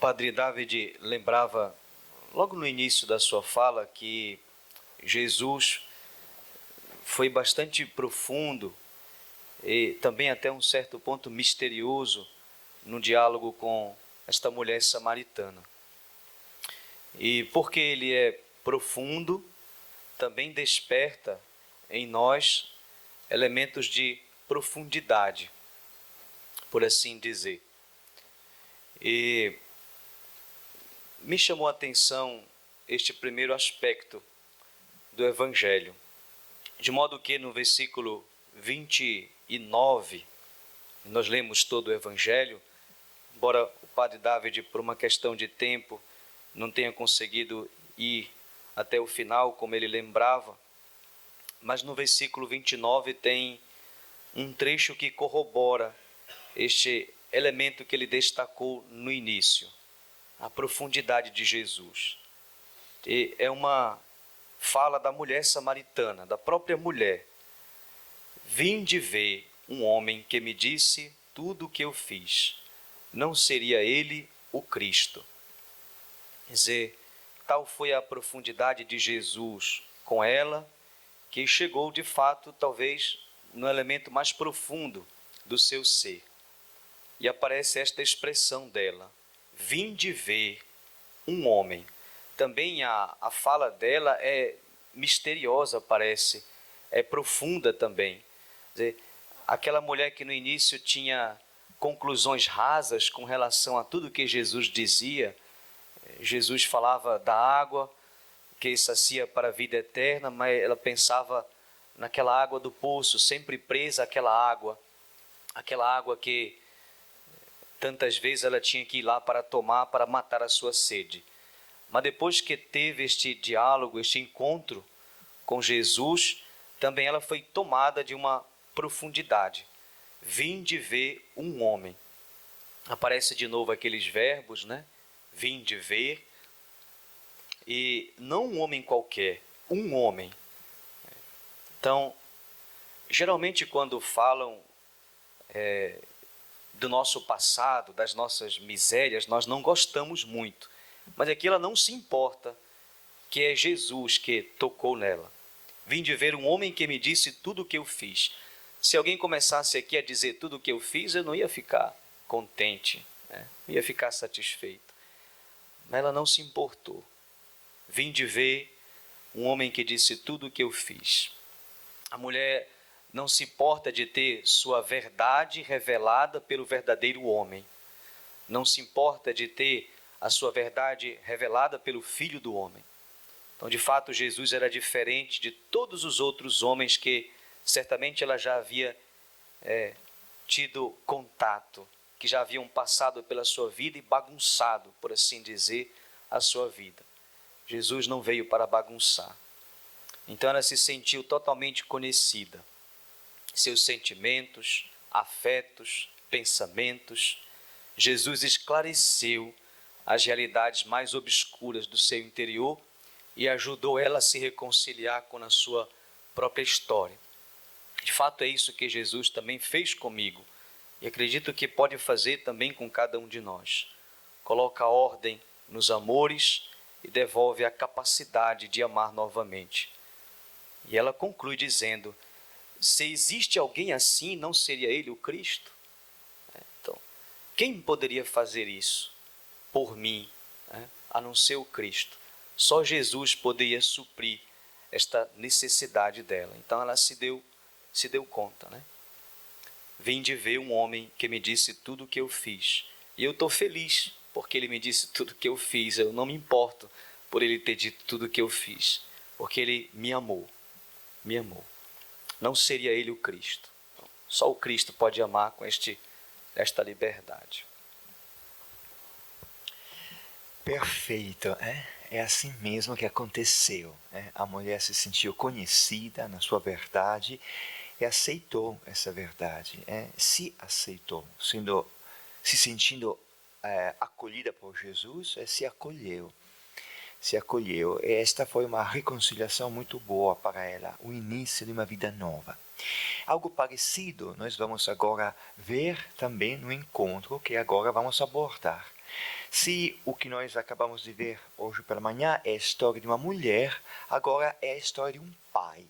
Padre David lembrava, logo no início da sua fala, que Jesus foi bastante profundo e também até um certo ponto misterioso no diálogo com esta mulher samaritana. E porque ele é profundo, também desperta em nós elementos de profundidade, por assim dizer. E me chamou a atenção este primeiro aspecto do Evangelho, de modo que no versículo 29, nós lemos todo o Evangelho, embora o Padre David, por uma questão de tempo, não tenha conseguido ir até o final, como ele lembrava, mas no versículo 29 tem um trecho que corrobora este elemento que ele destacou no início, a profundidade de Jesus. E é uma fala da mulher samaritana, da própria mulher. Vinde ver um homem que me disse tudo o que eu fiz. Não seria ele o Cristo? Quer dizer, tal foi a profundidade de Jesus com ela, que chegou de fato, talvez, no elemento mais profundo do seu ser. E aparece esta expressão dela, vinde ver um homem. Também a fala dela é misteriosa, parece, é profunda também. Quer dizer, aquela mulher que no início tinha conclusões rasas com relação a tudo que Jesus dizia, Jesus falava da água que sacia para a vida eterna, mas ela pensava naquela água do poço, sempre presa àquela água que tantas vezes ela tinha que ir lá para tomar, para matar a sua sede. Mas depois que teve este diálogo, este encontro com Jesus, também ela foi tomada de uma profundidade. Vinde ver um homem. Aparece de novo aqueles verbos, né? Vinde ver. E não um homem qualquer, um homem. Então, geralmente quando falam do nosso passado, das nossas misérias, nós não gostamos muito. Mas aqui ela não se importa, que é Jesus que tocou nela. Vim de ver um homem que me disse tudo o que eu fiz. Se alguém começasse aqui a dizer tudo o que eu fiz, eu não ia ficar contente, né? Não ia ficar satisfeito. Mas ela não se importou. Vim de ver um homem que disse tudo o que eu fiz. A mulher não se importa de ter sua verdade revelada pelo verdadeiro homem. Não se importa de ter a sua verdade revelada pelo Filho do homem. Então, de fato, Jesus era diferente de todos os outros homens que certamente ela já havia tido contato, que já haviam passado pela sua vida e bagunçado, por assim dizer, a sua vida. Jesus não veio para bagunçar. Então ela se sentiu totalmente conhecida. Seus sentimentos, afetos, pensamentos. Jesus esclareceu as realidades mais obscuras do seu interior e ajudou ela a se reconciliar com a sua própria história. De fato é isso que Jesus também fez comigo e acredito que pode fazer também com cada um de nós. Coloca ordem nos amores e devolve a capacidade de amar novamente. E ela conclui dizendo, se existe alguém assim, não seria ele o Cristo? Então, quem poderia fazer isso por mim, a não ser o Cristo? Só Jesus poderia suprir esta necessidade dela. Então ela se deu conta, né? Vim de ver um homem que me disse tudo o que eu fiz. E eu estou feliz porque ele me disse tudo o que eu fiz. Eu não me importo por ele ter dito tudo o que eu fiz, porque ele me amou. Me amou. Não seria ele o Cristo. Só o Cristo pode amar com esta liberdade. Perfeito, é assim mesmo que aconteceu. A mulher se sentiu conhecida na sua verdade e aceitou essa verdade. Se aceitou, se sentindo acolhida por Jesus, se acolheu. Se acolheu. E esta foi uma reconciliação muito boa para ela, o início de uma vida nova. Algo parecido nós vamos agora ver também no encontro que agora vamos abordar. Se o que nós acabamos de ver hoje pela manhã é a história de uma mulher, agora é a história de um pai.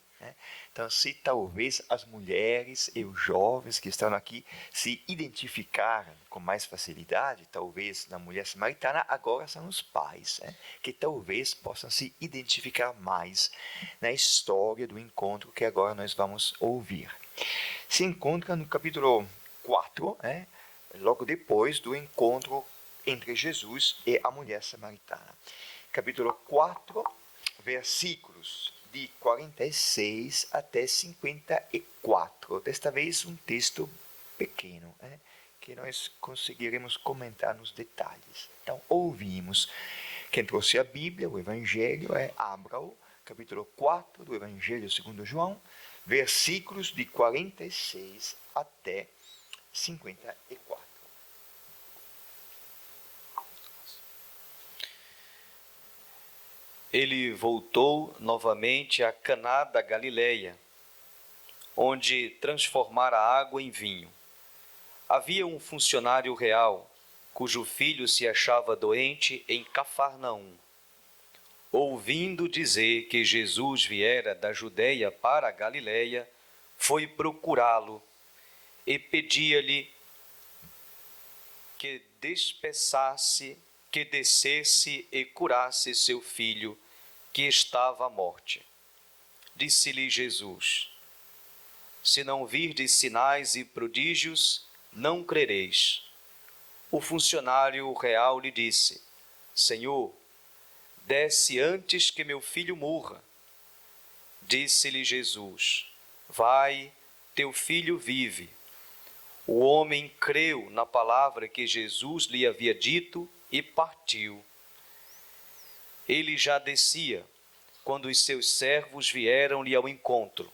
Então, se talvez as mulheres e os jovens que estão aqui se identificaram com mais facilidade, talvez na mulher samaritana, agora são os pais, que talvez possam se identificar mais na história do encontro que agora nós vamos ouvir. Se encontra no capítulo 4, logo depois do encontro entre Jesus e a mulher samaritana. Capítulo 4, versículos de 46 até 54. Desta vez um texto pequeno, que nós conseguiremos comentar nos detalhes. Então, ouvimos. Quem trouxe a Bíblia, o Evangelho, abra-o, capítulo 4 do Evangelho segundo João, versículos de 46 até 54. Ele voltou novamente a Caná da Galileia, onde transformara a água em vinho. Havia um funcionário real, cujo filho se achava doente em Cafarnaum. Ouvindo dizer que Jesus viera da Judeia para a Galileia, foi procurá-lo e pedia-lhe que descesse e curasse seu filho, que estava à morte. Disse-lhe Jesus: se não virdes sinais e prodígios, não crereis. O funcionário real lhe disse: Senhor, desce antes que meu filho morra. Disse-lhe Jesus: vai, teu filho vive. O homem creu na palavra que Jesus lhe havia dito e partiu. Ele já descia, quando os seus servos vieram-lhe ao encontro,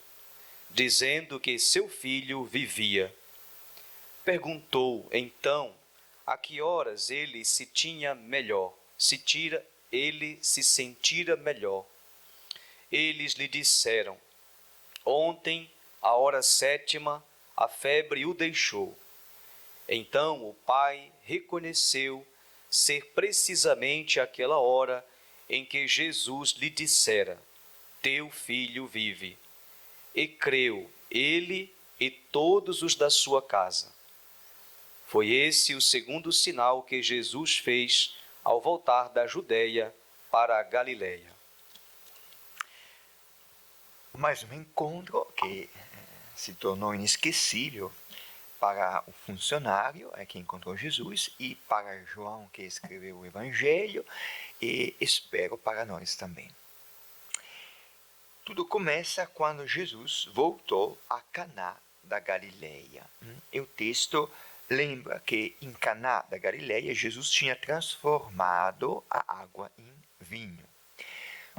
dizendo que seu filho vivia. Perguntou, então, a que horas ele se sentira melhor. Eles lhe disseram: ontem, à hora 7ª, a febre o deixou. Então o pai reconheceu ser precisamente aquela hora em que Jesus lhe dissera: teu filho vive. E creu ele e todos os da sua casa. Foi esse o segundo sinal que Jesus fez ao voltar da Judeia para a Galileia. Mais um encontro que se tornou inesquecível para o funcionário que encontrou Jesus e para João, que escreveu o Evangelho, e espero para nós também. Tudo começa quando Jesus voltou a Caná da Galileia. E o texto lembra que em Caná da Galileia Jesus tinha transformado a água em vinho.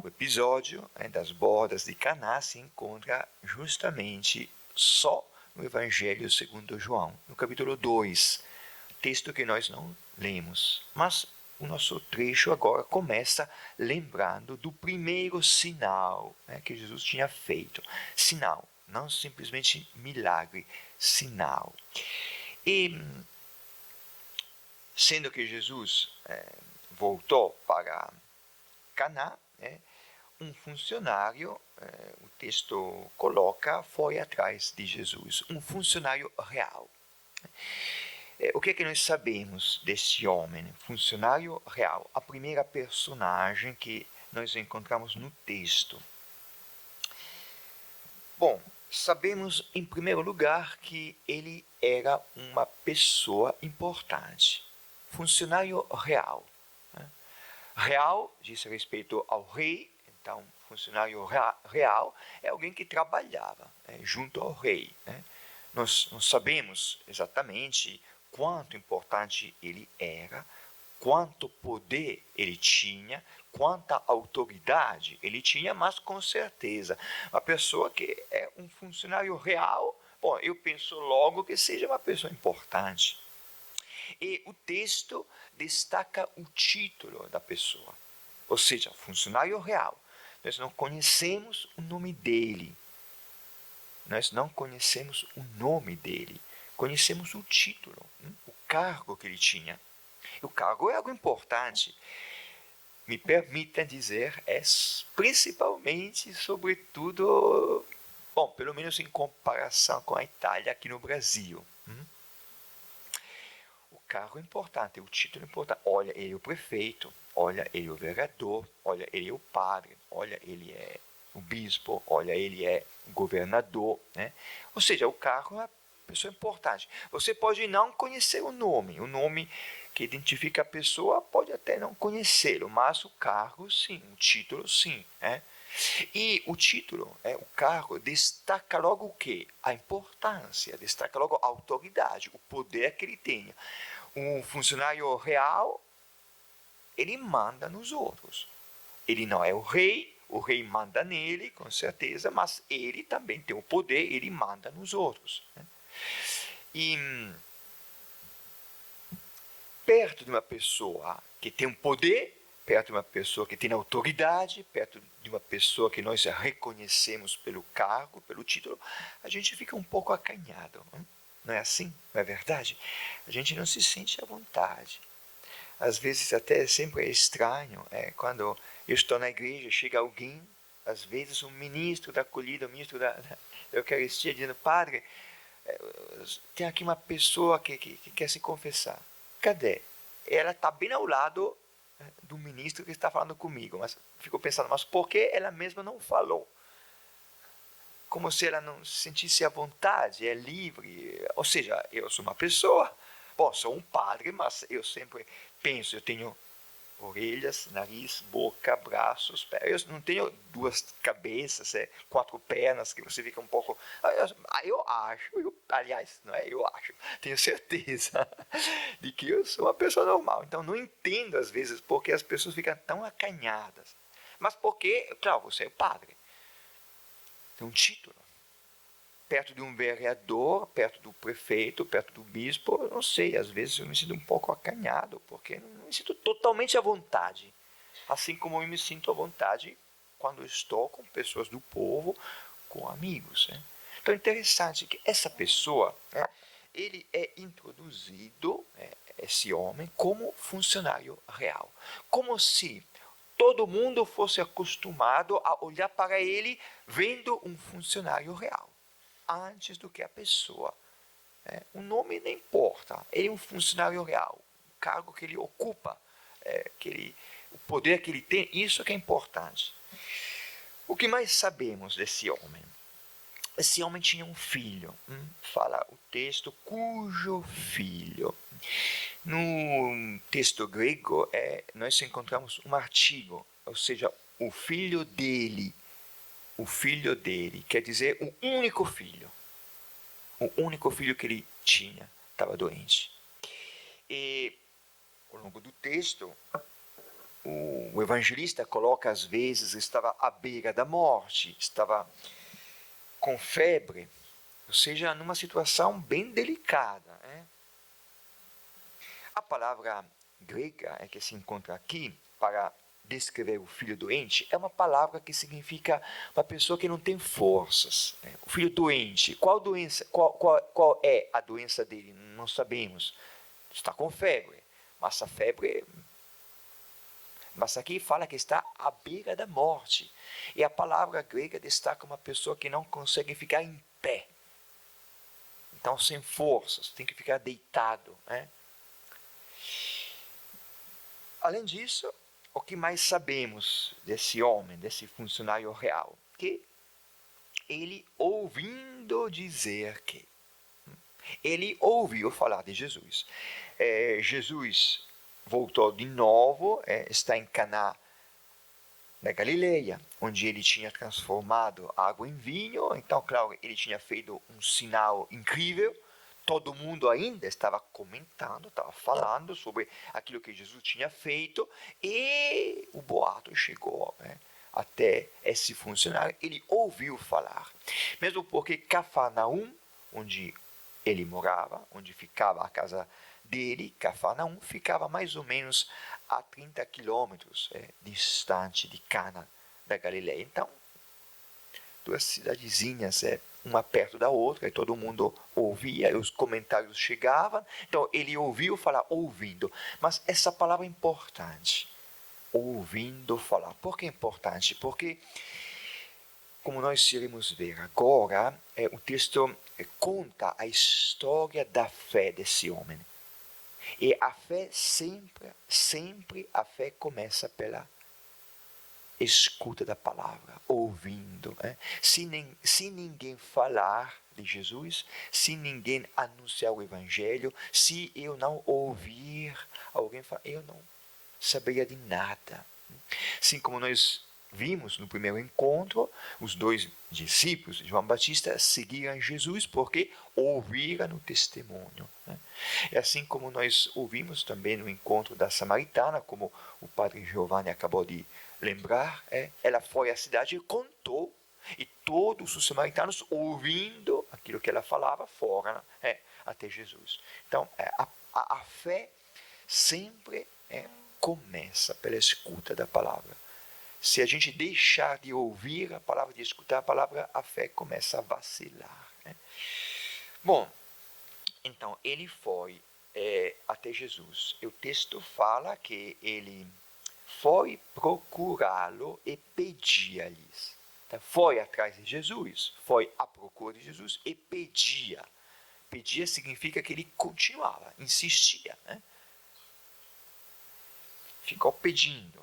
O episódio das bodas de Caná se encontra justamente só no Evangelho segundo João, no capítulo 2, texto que nós não lemos. Mas o nosso trecho agora começa lembrando do primeiro sinal que Jesus tinha feito. Sinal, não simplesmente milagre, sinal. E sendo que Jesus voltou para Caná, um funcionário, o texto coloca, foi atrás de Jesus, um funcionário real. O que é que nós sabemos desse homem, funcionário real? A primeira personagem que nós encontramos no texto. Bom, sabemos em primeiro lugar que ele era uma pessoa importante, funcionário real. Real diz respeito ao rei, então funcionário real é alguém que trabalhava junto ao rei. Nós não sabemos exatamente quanto importante ele era, quanto poder ele tinha, quanta autoridade ele tinha, mas com certeza, uma pessoa que é um funcionário real, bom, eu penso logo que seja uma pessoa importante. E o texto destaca o título da pessoa, ou seja, funcionário real. Nós não conhecemos o nome dele. nós não conhecemos o nome dele, conhecemos o título, o cargo que ele tinha. O cargo é algo importante. Me permita dizer, é principalmente, sobretudo, bom, pelo menos em comparação com a Itália aqui no Brasil. O cargo é importante, o título é importante. Olha, ele é o prefeito, olha, ele é o vereador, olha, ele é o padre, olha, ele é o bispo, olha, ele é o governador, né? Ou seja, o cargo é uma pessoa importante. Você pode não conhecer o nome que identifica a pessoa pode até não conhecê-lo, mas o cargo sim, o título sim, né? E o título, o cargo, destaca logo o quê? A importância, destaca logo a autoridade, o poder que ele tem. Um funcionário real, ele manda nos outros. Ele não é o rei manda nele, com certeza, mas ele também tem o poder, ele manda nos outros. E perto de uma pessoa que tem um poder, perto de uma pessoa que tem autoridade, perto de uma pessoa que nós reconhecemos pelo cargo, pelo título, a gente fica um pouco acanhado. Não é assim? Não é verdade? A gente não se sente à vontade. Às vezes até sempre é estranho, quando eu estou na igreja, chega alguém, às vezes um ministro da acolhida, um ministro da Eucaristia, dizendo, padre, tem aqui uma pessoa que quer se confessar. Cadê? Ela está bem ao lado do ministro que está falando comigo, mas fico pensando, mas por que ela mesma não falou? Como se ela não se sentisse à vontade, é livre. Ou seja, eu sou uma pessoa, sou um padre, mas eu sempre penso, eu tenho orelhas, nariz, boca, braços, pés. Eu não tenho duas cabeças, 4 pernas, que você fica um pouco... Eu acho, aliás, não é eu acho, tenho certeza de que eu sou uma pessoa normal. Então, não entendo, às vezes, porque as pessoas ficam tão acanhadas. Mas porque, claro, você é padre. Tem um título. Perto de um vereador, perto do prefeito, perto do bispo, eu não sei, às vezes eu me sinto um pouco acanhado, porque não me sinto totalmente à vontade. Assim como eu me sinto à vontade quando estou com pessoas do povo, com amigos. Então é interessante que essa pessoa, ele é introduzido, esse homem, como funcionário real. Como se todo mundo fosse acostumado a olhar para ele vendo um funcionário real. Antes do que a pessoa. O nome não importa, ele é um funcionário real, o cargo que ele ocupa, o poder que ele tem, isso que é importante. O que mais sabemos desse homem? Esse homem tinha um filho, fala o texto, cujo filho. No texto grego, nós encontramos um artigo, ou seja, o filho dele. O filho dele, quer dizer, o único filho. O único filho que ele tinha estava doente. E, ao longo do texto, o evangelista coloca, às vezes, estava à beira da morte, estava com febre, ou seja, numa situação bem delicada. A palavra grega que se encontra aqui para descrever o filho doente é uma palavra que significa uma pessoa que não tem forças. O filho doente, qual doença, qual é a doença dele? Não sabemos. Está com febre, mas aqui fala que está à beira da morte. E a palavra grega destaca uma pessoa que não consegue ficar em pé. Então, sem forças, tem que ficar deitado. Além disso, o que mais sabemos desse homem, desse funcionário real? Que ele ouvindo dizer que ele ouviu falar de Jesus. Jesus voltou de novo, está em Caná da Galileia, onde ele tinha transformado água em vinho. Então, claro, ele tinha feito um sinal incrível. Todo mundo ainda estava comentando, estava falando sobre aquilo que Jesus tinha feito, e o boato chegou até esse funcionário. Ele ouviu falar, mesmo porque Cafarnaum, onde ele morava, onde ficava a casa dele, Cafarnaum, ficava mais ou menos a 30 quilômetros distante de Cana da Galileia. Então, 2 cidadezinhas uma perto da outra, e todo mundo ouvia, e os comentários chegavam. Então, ele ouviu falar ouvindo. Mas essa palavra é importante. Ouvindo falar. Por que é importante? Porque, como nós iremos ver agora, o texto conta a história da fé desse homem. E a fé sempre a fé começa pela escuta da palavra, ouvindo. Se ninguém falar de Jesus, se ninguém anunciar o Evangelho, se eu não ouvir alguém falar, eu não saberia de nada. Assim como nós vimos no primeiro encontro, os dois discípulos de João Batista seguiram Jesus porque ouviram o testemunho. É assim como nós ouvimos também no encontro da Samaritana, como o padre Giovanni acabou de lembrar. Ela foi à cidade e contou, e todos os samaritanos, ouvindo aquilo que ela falava, foram até Jesus. Então, a fé sempre começa pela escuta da palavra. Se a gente deixar de ouvir a palavra, de escutar a palavra, a fé começa a vacilar. Bom, então ele foi até Jesus. O texto fala que ele foi procurá-lo e pedia-lhes. Então, foi atrás de Jesus, foi à procura de Jesus e pedia. Pedia significa que ele continuava, insistia. Ficou pedindo.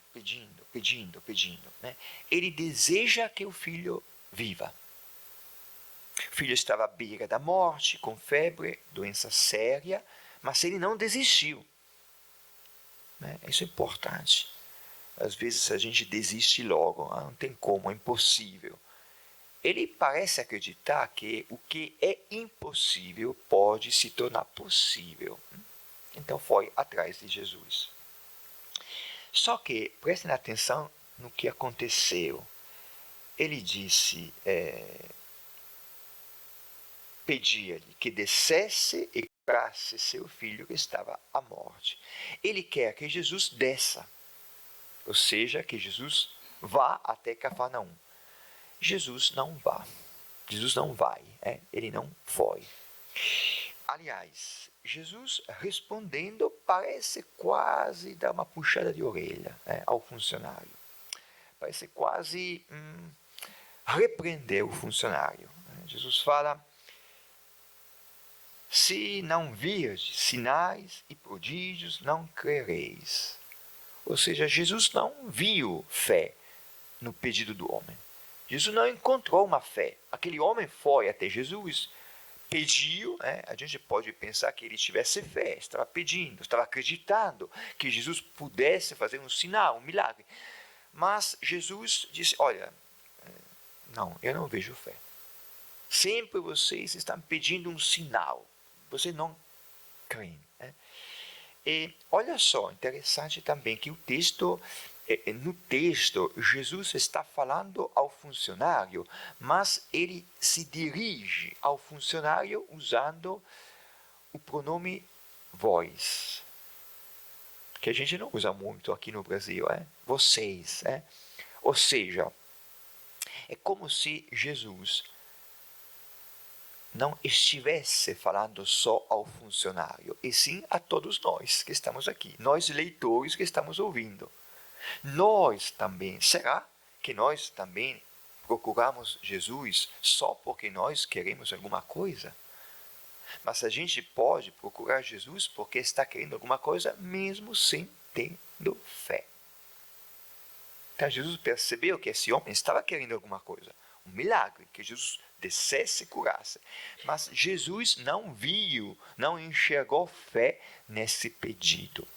Ele deseja que o filho viva. O filho estava à beira da morte, com febre, doença séria, mas ele não desistiu. Isso é importante. Às vezes a gente desiste logo, não tem como, é impossível. Ele parece acreditar que o que é impossível pode se tornar possível. Então foi atrás de Jesus. Só que, prestem atenção no que aconteceu. Ele disse, pedia-lhe que descesse e curasse seu filho que estava à morte. Ele quer que Jesus desça, ou seja, que Jesus vá até Cafarnaum. Jesus não vai. Ele não foi. Aliás, Jesus respondendo parece quase dar uma puxada de orelha ao funcionário. Parece quase repreender o funcionário. Jesus fala, se não virdes sinais e prodígios, não crereis. Ou seja, Jesus não viu fé no pedido do homem. Jesus não encontrou uma fé. Aquele homem foi até Jesus, pediu, a gente pode pensar que ele tivesse fé, estava pedindo, estava acreditando que Jesus pudesse fazer um sinal, um milagre. Mas Jesus disse, olha, não, eu não vejo fé. Sempre vocês estão pedindo um sinal, vocês não creem. E olha só, interessante também que no texto, Jesus está falando ao funcionário, mas ele se dirige ao funcionário usando o pronome vós, que a gente não usa muito aqui no Brasil, vocês. Ou seja, é como se Jesus não estivesse falando só ao funcionário, e sim a todos nós que estamos aqui, nós leitores que estamos ouvindo. Nós também, será que nós também procuramos Jesus só porque nós queremos alguma coisa? Mas a gente pode procurar Jesus porque está querendo alguma coisa mesmo sem tendo fé. Então Jesus percebeu que esse homem estava querendo alguma coisa, um milagre, que Jesus descesse e curasse. Mas Jesus não viu, não enxergou fé nesse pedido.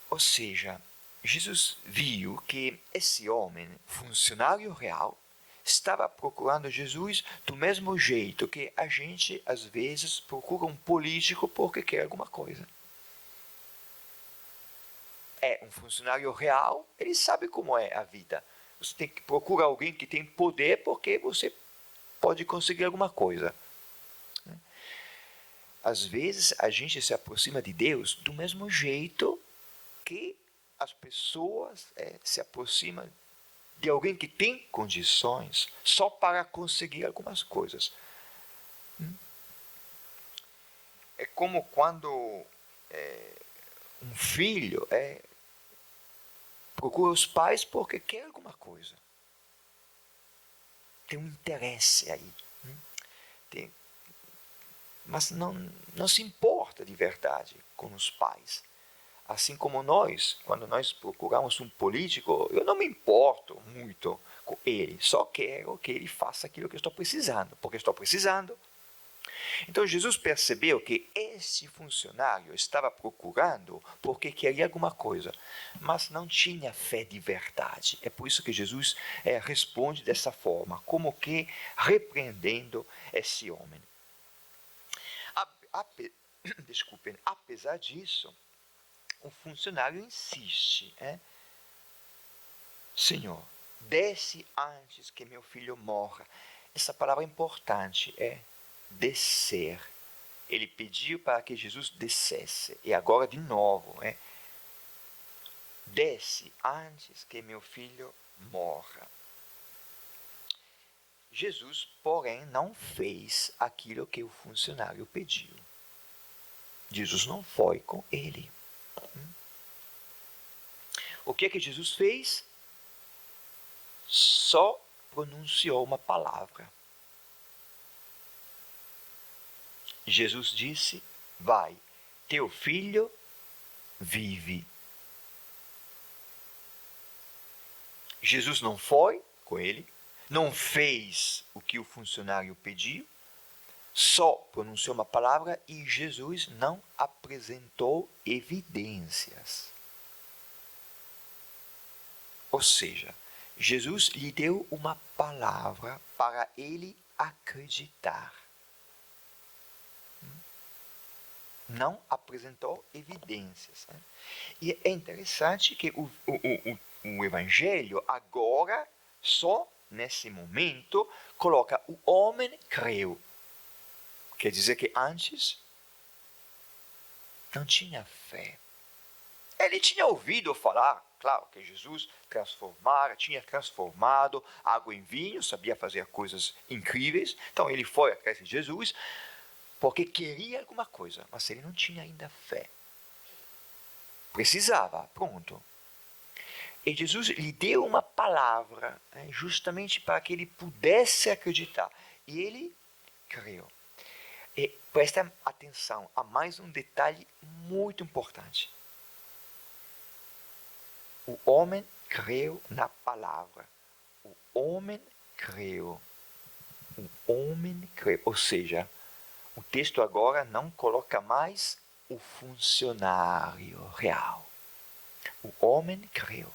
Ou seja, Jesus viu que esse homem, funcionário real, estava procurando Jesus do mesmo jeito que a gente, às vezes, procura um político porque quer alguma coisa. Um funcionário real, ele sabe como é a vida. Você tem que procurar alguém que tem poder porque você pode conseguir alguma coisa. Às vezes, a gente se aproxima de Deus do mesmo jeito que as pessoas se aproximam de alguém que tem condições só para conseguir algumas coisas. É como quando um filho procura os pais porque quer alguma coisa. Tem um interesse aí. Mas não se importa de verdade com os pais. Assim como nós, quando nós procuramos um político, eu não me importo muito com ele, só quero que ele faça aquilo que eu estou precisando, porque estou precisando. Então Jesus percebeu que esse funcionário estava procurando porque queria alguma coisa, mas não tinha fé de verdade. É por isso que Jesus responde dessa forma, como que repreendendo esse homem. Desculpem, apesar disso, o funcionário insiste. Senhor, desce antes que meu filho morra. Essa palavra é importante, descer. Ele pediu para que Jesus descesse. E agora de novo, desce antes que meu filho morra. Jesus, porém, não fez aquilo que o funcionário pediu. Jesus não foi com ele. O que é que Jesus fez? Só pronunciou uma palavra. Jesus disse: vai, teu filho vive. Jesus não foi com ele, não fez o que o funcionário pediu, só pronunciou uma palavra e Jesus não apresentou evidências. Ou seja, Jesus lhe deu uma palavra para ele acreditar. Não apresentou evidências. E é interessante que o Evangelho agora, só nesse momento, coloca o homem creu. Quer dizer que antes não tinha fé. Ele tinha ouvido falar, claro, que Jesus tinha transformado água em vinho, sabia fazer coisas incríveis. Então ele foi atrás de Jesus porque queria alguma coisa, mas ele não tinha ainda fé. Precisava, pronto. E Jesus lhe deu uma palavra, justamente para que ele pudesse acreditar. E ele creu. E presta atenção a mais um detalhe muito importante. O homem creu na palavra. O homem creu. O homem creu. Ou seja, o texto agora não coloca mais o funcionário real. O homem creu.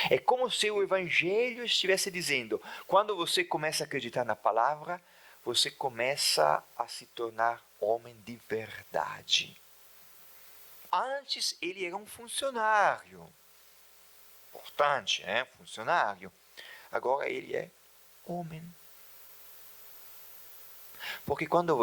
É como se o Evangelho estivesse dizendo: quando você começa a acreditar na palavra, você começa a se tornar homem de verdade. Antes ele era um funcionário. Importante, funcionário. Agora ele é homem. Porque quando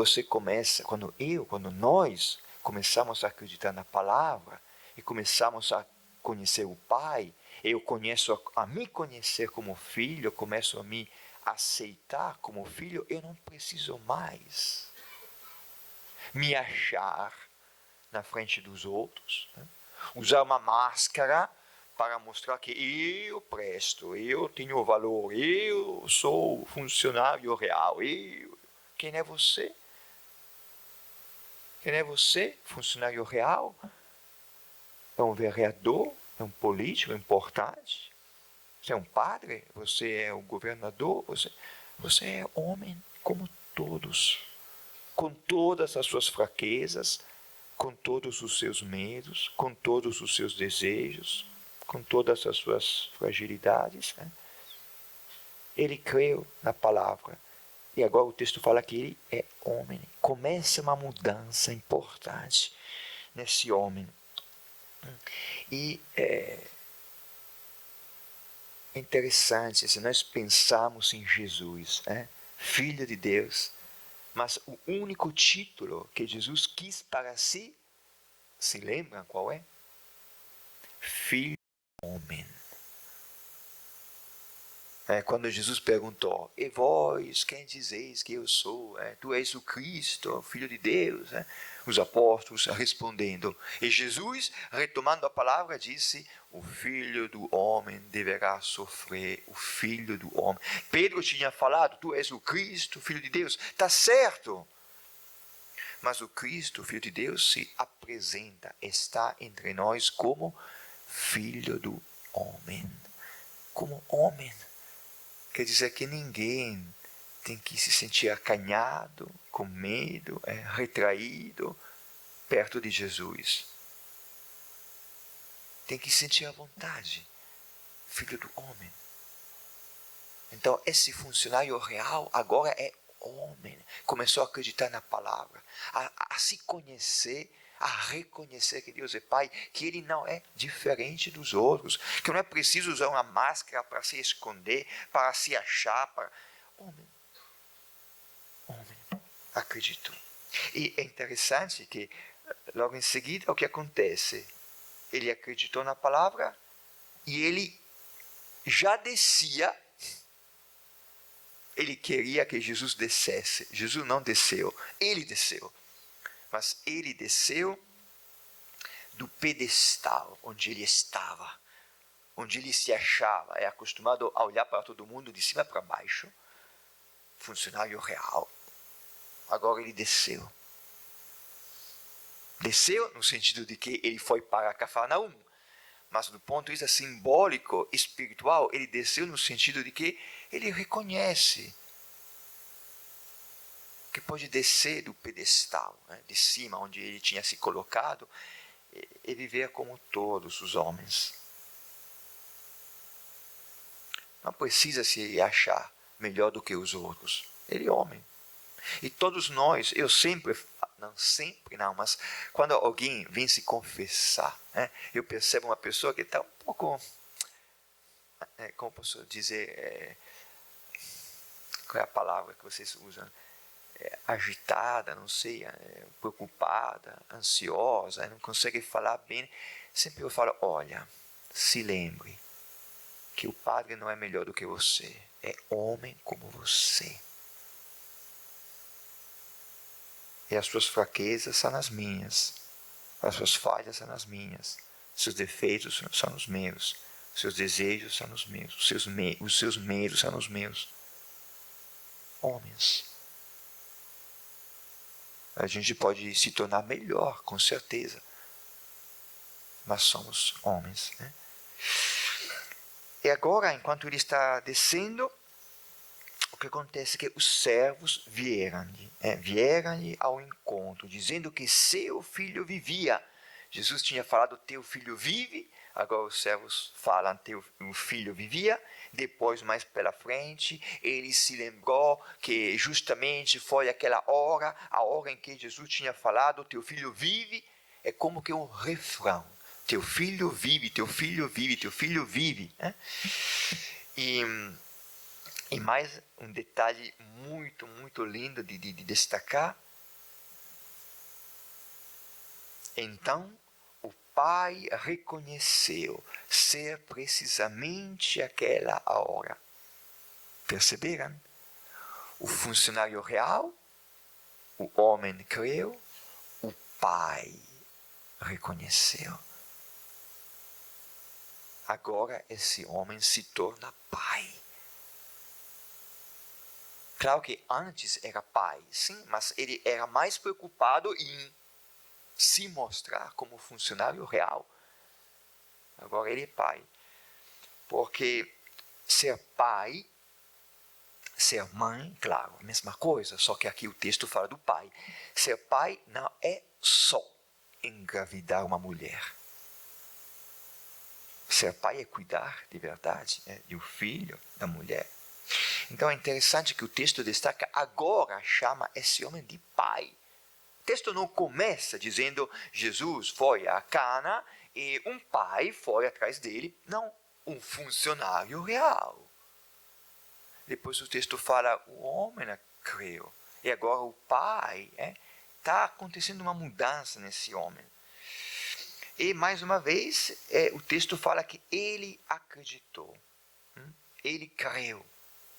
nós começamos a acreditar na palavra e começamos a conhecer o Pai, eu começo a me conhecer como filho, eu começo a me aceitar como filho, eu não preciso mais me achar na frente dos outros, usar uma máscara para mostrar que eu presto, eu tenho valor, eu sou funcionário real, Quem é você? Quem é você? Funcionário real? É um vereador? É um político importante? Você é um padre? Você é um governador? Você é homem como todos, com todas as suas fraquezas, com todos os seus medos, com todos os seus desejos, com todas as suas fragilidades. Ele creu na palavra. E agora o texto fala que ele é homem. Começa uma mudança importante nesse homem. E é interessante se nós pensarmos em Jesus, Filho de Deus, mas o único título que Jesus quis para si, se lembram qual é? Filho do homem. Quando Jesus perguntou, e vós, quem dizeis que eu sou? Tu és o Cristo, o Filho de Deus? Os apóstolos respondendo. E Jesus, retomando a palavra, disse, o Filho do Homem deverá sofrer, o Filho do Homem. Pedro tinha falado, tu és o Cristo, o Filho de Deus. Está certo. Mas o Cristo, o Filho de Deus, se apresenta, está entre nós como Filho do Homem. Como homem. Quer dizer que ninguém tem que se sentir acanhado, com medo, retraído, perto de Jesus. Tem que sentir a vontade, Filho do Homem. Então, esse funcionário real agora é homem. Começou a acreditar na palavra, a se conhecer, a reconhecer que Deus é Pai, que Ele não é diferente dos outros, que não é preciso usar uma máscara para se esconder, para se achar. Homem, acreditou. E é interessante que, logo em seguida, o que acontece? Ele acreditou na palavra e ele já descia. Ele queria que Jesus descesse. Jesus não desceu, ele desceu. Mas ele desceu do pedestal onde ele estava, onde ele se achava. É acostumado a olhar para todo mundo de cima para baixo. Funcionário real. Agora ele desceu. Desceu no sentido de que ele foi para Cafarnaum. Mas do ponto de vista simbólico, espiritual, ele desceu no sentido de que ele reconhece que pode descer do pedestal, de cima, onde ele tinha se colocado, e viver como todos os homens. Não precisa se achar melhor do que os outros. Ele é homem. E todos nós, mas quando alguém vem se confessar, eu percebo uma pessoa que está um pouco, como posso dizer, qual é a palavra que vocês usam? Agitada, não sei, preocupada, ansiosa, não consegue falar bem. Sempre eu falo, olha, se lembre que o Padre não é melhor do que você, é homem como você. E as suas fraquezas são as minhas, as suas falhas são as minhas, seus defeitos são os meus, seus desejos são os meus, os seus medos são os meus. Homens. A gente pode se tornar melhor, com certeza, mas somos homens. E agora, enquanto ele está descendo, o que acontece é que os servos vieram-lhe ao encontro, dizendo que seu filho vivia. Jesus tinha falado, teu filho vive. Agora os servos falam, teu filho vivia. Depois, mais pela frente, ele se lembrou que justamente foi aquela hora, a hora em que Jesus tinha falado, teu filho vive. É como que um refrão. Teu filho vive, teu filho vive, teu filho vive. E mais um detalhe muito, muito lindo de destacar. Então, o Pai reconheceu ser precisamente aquela hora. Perceberam? O funcionário real, o homem creu, o Pai reconheceu. Agora esse homem se torna pai. Claro que antes era pai, sim, mas ele era mais preocupado em se mostrar como funcionário real. Agora ele é pai. Porque ser pai, ser mãe, claro, a mesma coisa, só que aqui o texto fala do pai. Ser pai não é só engravidar uma mulher. Ser pai é cuidar de verdade de um filho, da mulher. Então é interessante que o texto destaca, agora chama esse homem de pai. O texto não começa dizendo, Jesus foi a Cana e um pai foi atrás dele. Não, um funcionário real. Depois o texto fala, o homem creu. E agora o pai, está acontecendo uma mudança nesse homem. E mais uma vez, o texto fala que ele acreditou. ele creu.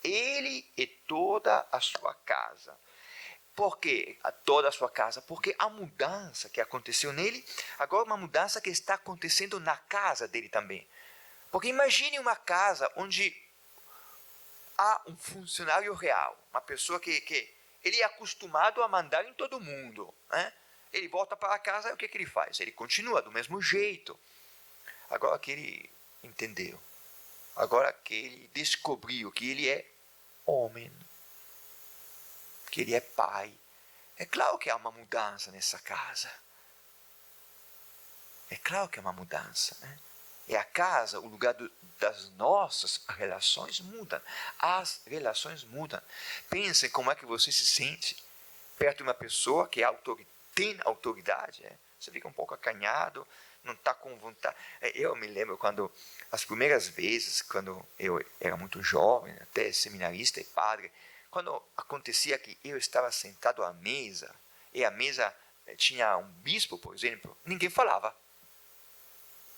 Ele e toda a sua casa. Por que toda a sua casa? Porque a mudança que aconteceu nele, agora uma mudança que está acontecendo na casa dele também. Porque imagine uma casa onde há um funcionário real, uma pessoa que ele é acostumado a mandar em todo mundo, né? Ele volta para casa e o que ele faz? Ele continua do mesmo jeito. Agora que ele entendeu, agora que ele descobriu que ele é homem, que ele é pai, é claro que há uma mudança nessa casa. É claro que é uma mudança, né? É a casa, o lugar das nossas relações mudam. As relações mudam. Pensem como é que você se sente perto de uma pessoa que tem autoridade. Você fica um pouco acanhado, não está com vontade. Eu me lembro quando, as primeiras vezes, quando eu era muito jovem, até seminarista e padre, quando acontecia que eu estava sentado à mesa, e a mesa tinha um bispo, por exemplo, ninguém falava.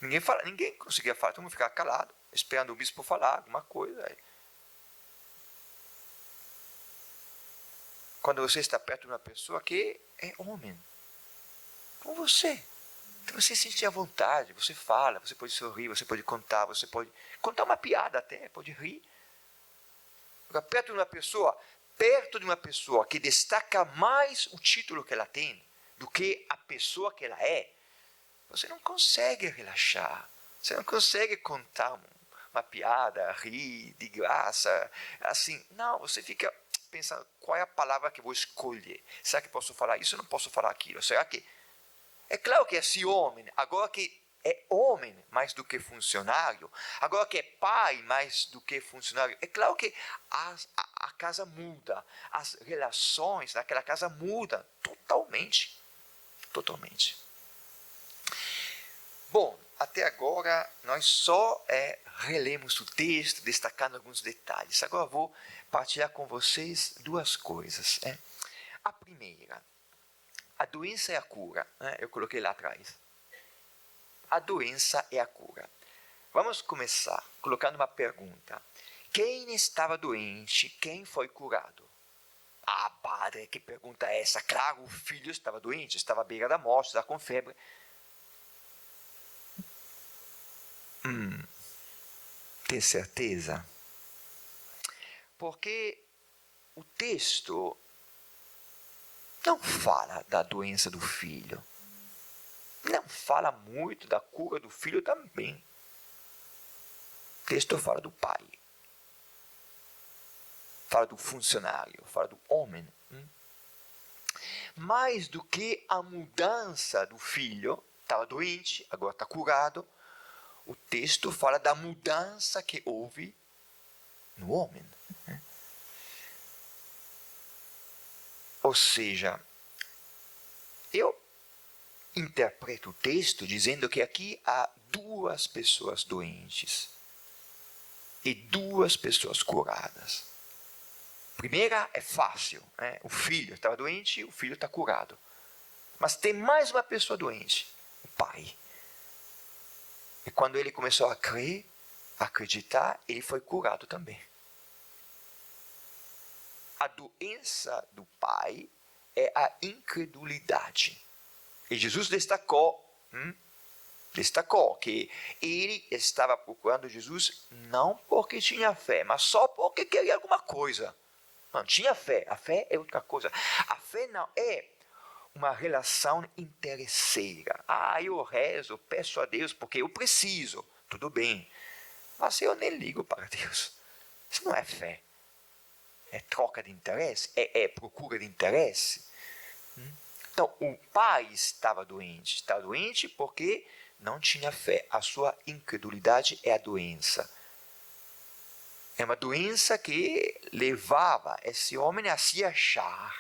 Ninguém conseguia falar, todo mundo ficava calado, esperando o bispo falar alguma coisa. Quando você está perto de uma pessoa que é homem, como você, então você se sente à vontade, você fala, você pode sorrir, você pode contar uma piada até, pode rir. Perto de uma pessoa que destaca mais o título que ela tem do que a pessoa que ela é, você não consegue relaxar, você não consegue contar uma piada, rir de graça, assim, não, você fica pensando, qual é a palavra que eu vou escolher? Será que posso falar isso ou não posso falar aquilo? Será que... É claro que esse homem, agora que é homem mais do que funcionário, agora que é pai mais do que funcionário, é claro que a casa muda, as relações naquela casa mudam totalmente, totalmente. Bom, até agora nós só relemos o texto, destacando alguns detalhes. Agora vou partilhar com vocês duas coisas. A primeira, a doença é a cura. Eu coloquei lá atrás. A doença é a cura. Vamos começar colocando uma pergunta. Quem estava doente? Quem foi curado? Ah, padre, que pergunta é essa? Claro, o filho estava doente, estava à beira da morte, estava com febre. Tem certeza? Porque o texto não fala da doença do filho. Não fala muito da cura do filho também. O texto fala do pai. Fala do funcionário, fala do homem. Mais do que a mudança do filho, estava doente, agora está curado, o texto fala da mudança que houve no homem. Ou seja, eu interpreto o texto dizendo que aqui há duas pessoas doentes e duas pessoas curadas. Primeira é fácil, o filho estava doente, o filho está curado. Mas tem mais uma pessoa doente, o pai. E quando ele começou a crer, a acreditar, ele foi curado também. A doença do pai é a incredulidade. E Jesus destacou que ele estava procurando Jesus não porque tinha fé, mas só porque queria alguma coisa. Não tinha fé. A fé é outra coisa. A fé não é uma relação interesseira. Eu rezo, peço a Deus porque eu preciso. Tudo bem. Mas eu nem ligo para Deus. Isso não é fé. É troca de interesse. É procura de interesse. Então, o pai estava doente. Estava doente porque não tinha fé. A sua incredulidade é a doença. É uma doença que levava esse homem a se achar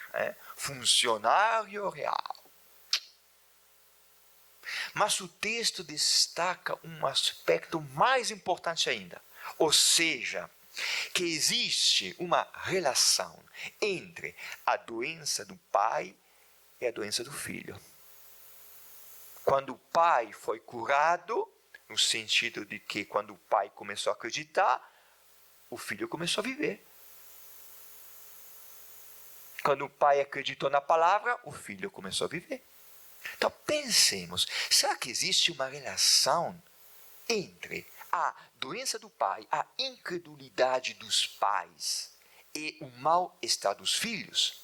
funcionário real. Mas o texto destaca um aspecto mais importante ainda. Ou seja, que existe uma relação entre a doença do pai e a doença do filho. Quando o pai foi curado, no sentido de que quando o pai começou a acreditar, o filho começou a viver. Quando o pai acreditou na palavra, o filho começou a viver. Então pensemos, será que existe uma relação entre a doença do pai, a incredulidade dos pais e o mal-estar dos filhos?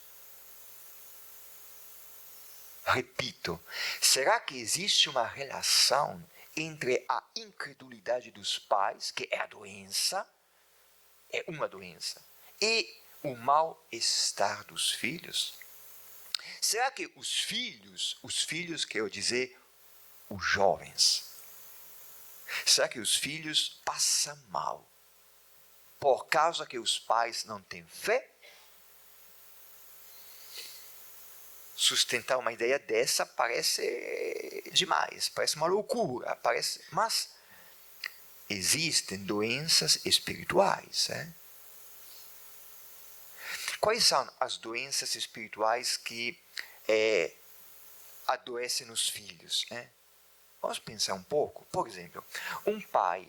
Repito, será que existe uma relação entre a incredulidade dos pais, que é a doença, é uma doença, e o mal-estar dos filhos? Será que os filhos quero dizer os jovens, será que os filhos passam mal por causa que os pais não têm fé? Sustentar uma ideia dessa parece demais, parece uma loucura, mas existem doenças espirituais. Quais são as doenças espirituais que adoecem os filhos? Vamos pensar um pouco. Por exemplo, um pai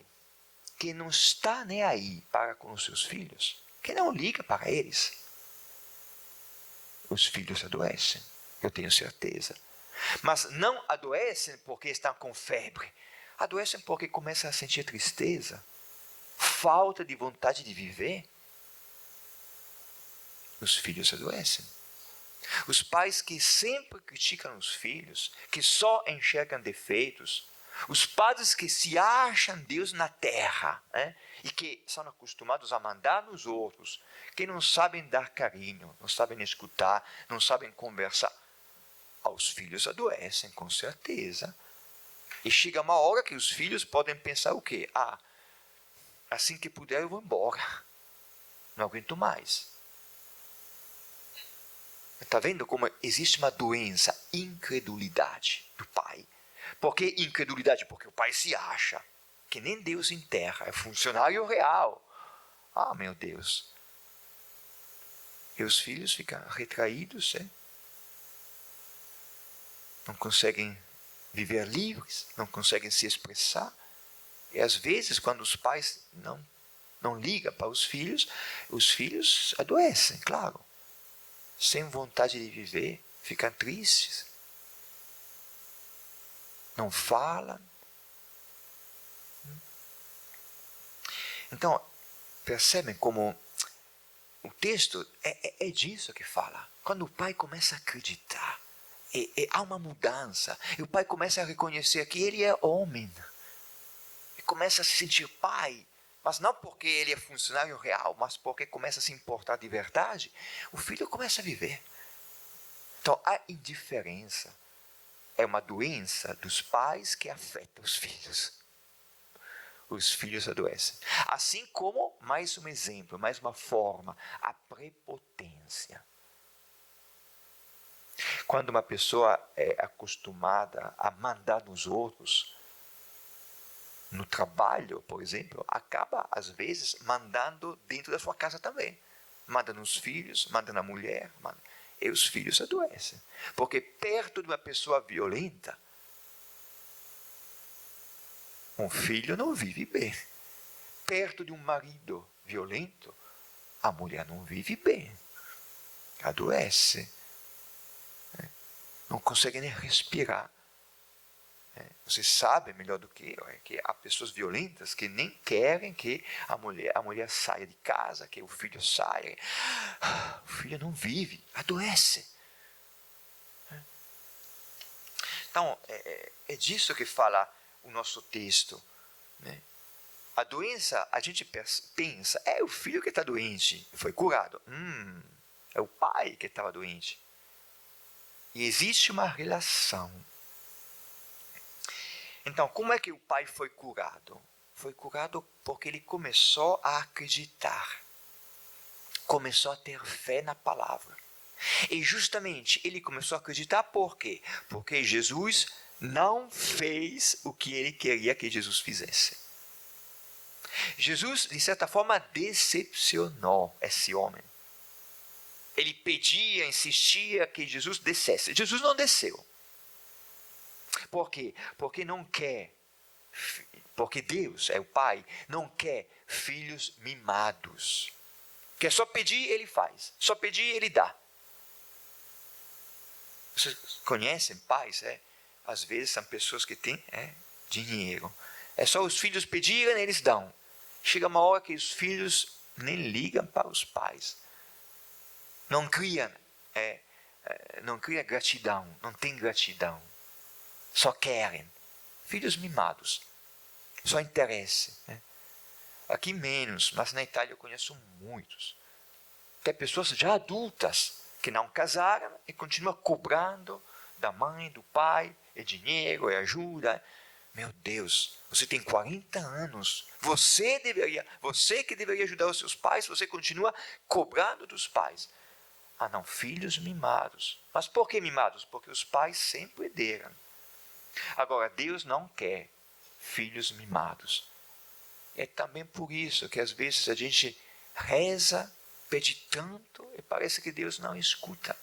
que não está nem aí para com os seus filhos, que não liga para eles, os filhos adoecem, eu tenho certeza. Mas não adoecem porque estão com febre, adoecem porque começam a sentir tristeza, falta de vontade de viver. Os filhos adoecem. Os pais que sempre criticam os filhos, que só enxergam defeitos, os padres que se acham Deus na terra, e que são acostumados a mandar nos outros, que não sabem dar carinho, não sabem escutar, não sabem conversar. Os filhos adoecem, com certeza. E chega uma hora que os filhos podem pensar o quê? Assim que puder eu vou embora, não aguento mais. Está vendo como existe uma doença, incredulidade do pai? Por que incredulidade? Porque o pai se acha que nem Deus em terra, é funcionário real. Meu Deus. E os filhos ficam retraídos, não conseguem viver livres, não conseguem se expressar. E às vezes, quando os pais não ligam para os filhos adoecem, claro. Sem vontade de viver, ficam tristes, não falam. Então, percebem como o texto é disso que fala. Quando o pai começa a acreditar, há uma mudança, e o pai começa a reconhecer que ele é homem, e começa a se sentir pai, mas não porque ele é funcionário real, mas porque começa a se importar de verdade, o filho começa a viver. Então, a indiferença é uma doença dos pais que afeta os filhos. Os filhos adoecem. Assim como, mais um exemplo, mais uma forma, a prepotência. Quando uma pessoa é acostumada a mandar nos outros, no trabalho, por exemplo, acaba, às vezes, mandando dentro da sua casa também. Manda nos filhos, manda na mulher, e os filhos adoecem. Porque perto de uma pessoa violenta, um filho não vive bem. Perto de um marido violento, a mulher não vive bem. Adoece. Não consegue nem respirar. Você sabe melhor do que há pessoas violentas que nem querem que a mulher saia de casa, que o filho saia. O filho não vive, adoece. Então, é disso que fala o nosso texto. A doença, a gente pensa, é o filho que está doente, foi curado. É o pai que estava doente. E existe uma relação. Então, como é que o pai foi curado? Foi curado porque ele começou a acreditar. Começou a ter fé na palavra. E justamente ele começou a acreditar por quê? Porque Jesus não fez o que ele queria que Jesus fizesse. Jesus, de certa forma, decepcionou esse homem. Ele pedia, insistia que Jesus descesse. Jesus não desceu. Por quê? Porque não quer porque Deus é o Pai, não quer filhos mimados. Que é só pedir, Ele faz. Só pedir, Ele dá. Vocês conhecem pais? Às vezes são pessoas que têm dinheiro. É só os filhos pedirem, eles dão. Chega uma hora que os filhos nem ligam para os pais. Não criam gratidão, não tem gratidão. Só querem. Filhos mimados. Só interesse. Aqui menos, mas na Itália eu conheço muitos. Tem pessoas já adultas que não casaram e continuam cobrando da mãe, do pai, dinheiro, ajuda. Meu Deus, você tem 40 anos. Você que deveria ajudar os seus pais, você continua cobrando dos pais. Ah não, filhos mimados. Mas por que mimados? Porque os pais sempre deram. Agora, Deus não quer filhos mimados. É também por isso que às vezes a gente reza, pede tanto e parece que Deus não escuta.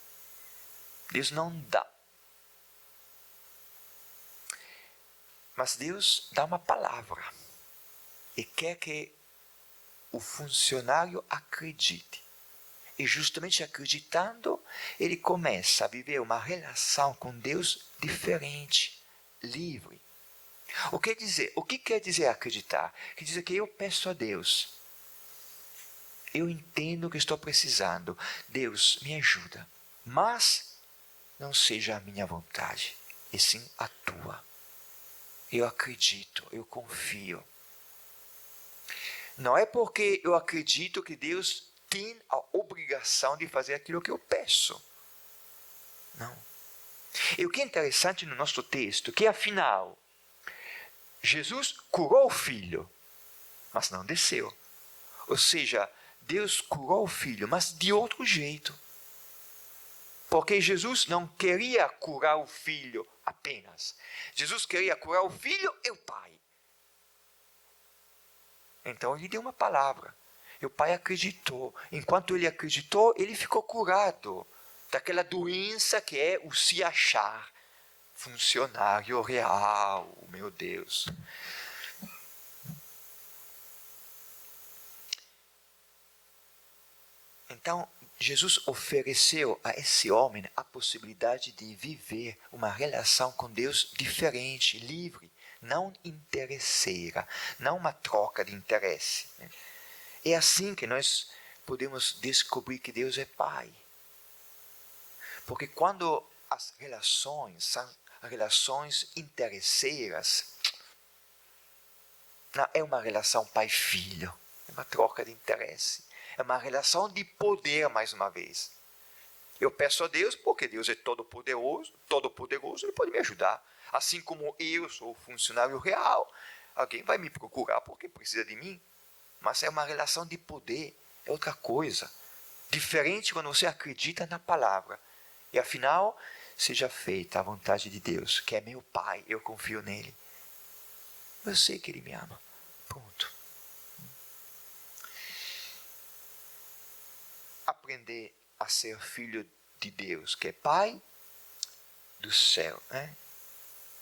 Deus não dá. Mas Deus dá uma palavra e quer que o funcionário acredite. E justamente acreditando, ele começa a viver uma relação com Deus diferente, livre. O que quer dizer acreditar? Quer dizer que eu peço a Deus. Eu entendo o que estou precisando. Deus, me ajuda. Mas não seja a minha vontade, e sim a tua. Eu acredito, eu confio. Não é porque eu acredito que Deus tem a obrigação de fazer aquilo que eu peço. Não. E o que é interessante no nosso texto, que afinal, Jesus curou o filho, mas não desceu. Ou seja, Deus curou o filho, mas de outro jeito. Porque Jesus não queria curar o filho apenas. Jesus queria curar o filho e o pai. Então ele deu uma palavra. E o pai acreditou. Enquanto ele acreditou, ele ficou curado daquela doença que é o se achar funcionário real. Meu Deus. Então, Jesus ofereceu a esse homem a possibilidade de viver uma relação com Deus diferente, livre, não interesseira, não uma troca de interesse. É assim que nós podemos descobrir que Deus é Pai. Porque quando as relações são relações interesseiras, não é uma relação pai-filho, é uma troca de interesse. É uma relação de poder, mais uma vez. Eu peço a Deus porque Deus é todo-poderoso, Ele pode me ajudar. Assim como eu sou funcionário real, alguém vai me procurar porque precisa de mim. Mas é uma relação de poder, é outra coisa. Diferente quando você acredita na palavra. E afinal, seja feita a vontade de Deus, que é meu Pai, eu confio nele. Eu sei que Ele me ama. Pronto. Aprender a ser filho de Deus, que é Pai do céu.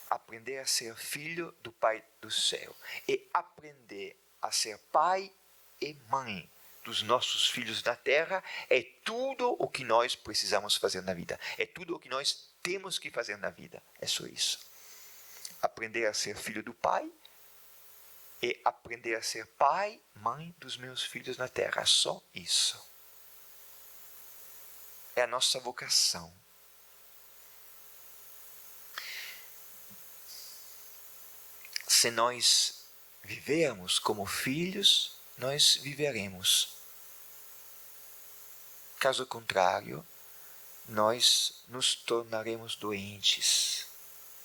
Aprender a ser filho do Pai do céu. E aprender a ser pai e mãe dos nossos filhos na terra é tudo o que nós precisamos fazer na vida. É tudo o que nós temos que fazer na vida. É só isso. Aprender a ser filho do Pai e aprender a ser pai, mãe dos meus filhos na terra. Só isso. É a nossa vocação. Se nós vivermos como filhos, nós viveremos. Caso contrário, nós nos tornaremos doentes.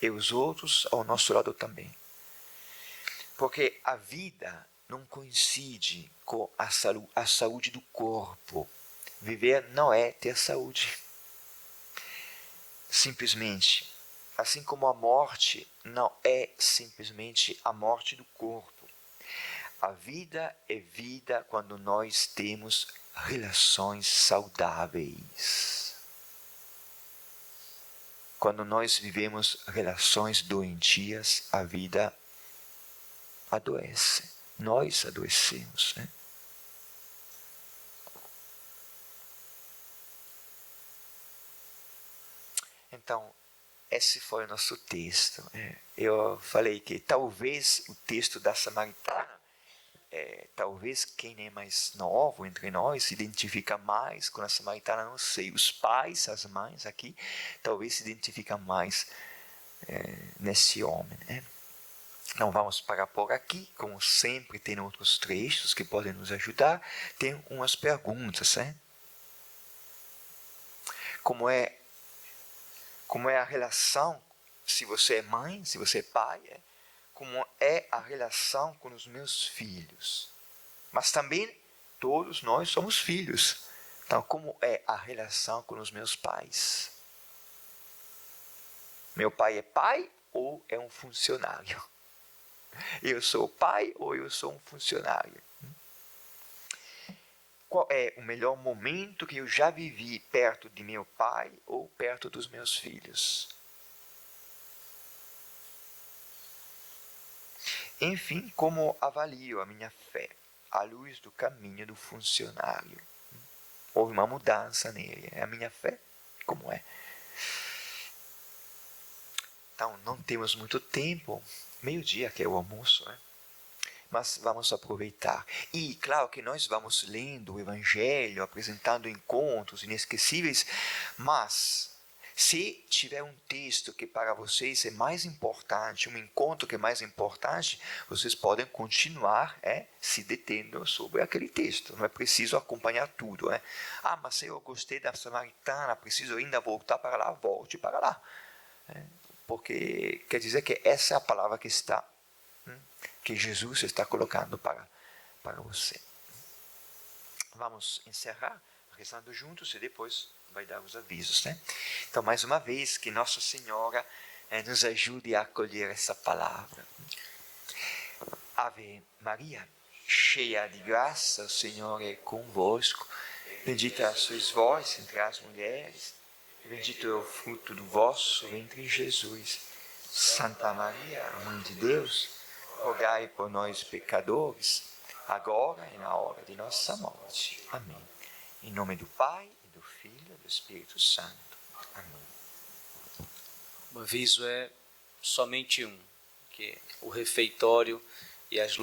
E os outros ao nosso lado também. Porque a vida não coincide com a saúde do corpo. Viver não é ter saúde. Simplesmente, assim como a morte não é simplesmente a morte do corpo. A vida é vida quando nós temos relações saudáveis. Quando nós vivemos relações doentias, a vida adoece. Nós adoecemos, né? Então, esse foi o nosso texto. Eu falei que talvez o texto da Samaritana, talvez quem é mais novo entre nós se identifica mais com a Samaritana, não sei. Os pais, as mães aqui, talvez se identificam mais nesse homem, né? Não vamos parar por aqui, como sempre tem outros trechos que podem nos ajudar. Tem umas perguntas, né? Como é a relação, se você é mãe, se você é pai, como é a relação com os meus filhos. Mas também todos nós somos filhos. Então, como é a relação com os meus pais? Meu pai é pai ou é um funcionário? Eu sou pai ou eu sou um funcionário? Qual é o melhor momento que eu já vivi perto de meu pai ou perto dos meus filhos? Enfim, como avalio a minha fé à luz do caminho do funcionário? Houve uma mudança nele. A minha fé, como é? Então, não temos muito tempo. Meio-dia que é o almoço, né? Mas vamos aproveitar. E claro que nós vamos lendo o Evangelho, apresentando encontros inesquecíveis, mas se tiver um texto que para vocês é mais importante, um encontro que é mais importante, vocês podem continuar se detendo sobre aquele texto. Não é preciso acompanhar tudo. Ah, mas eu gostei da Samaritana, preciso ainda voltar para lá, volte para lá. Porque quer dizer que essa é a palavra que está, que Jesus está colocando para você. Vamos encerrar rezando juntos e depois vai dar os avisos, né? Então, mais uma vez, que Nossa Senhora nos ajude a acolher essa palavra. Ave Maria, cheia de graça, o Senhor é convosco. Bendita sois vós entre as mulheres, bendito é o fruto do vosso ventre, Jesus. Santa Maria, Mãe de Deus, rogai por nós, pecadores, agora e na hora de nossa morte. Amém. Em nome do Pai, e do Filho e do Espírito Santo. Amém. O aviso é somente um, que o refeitório e as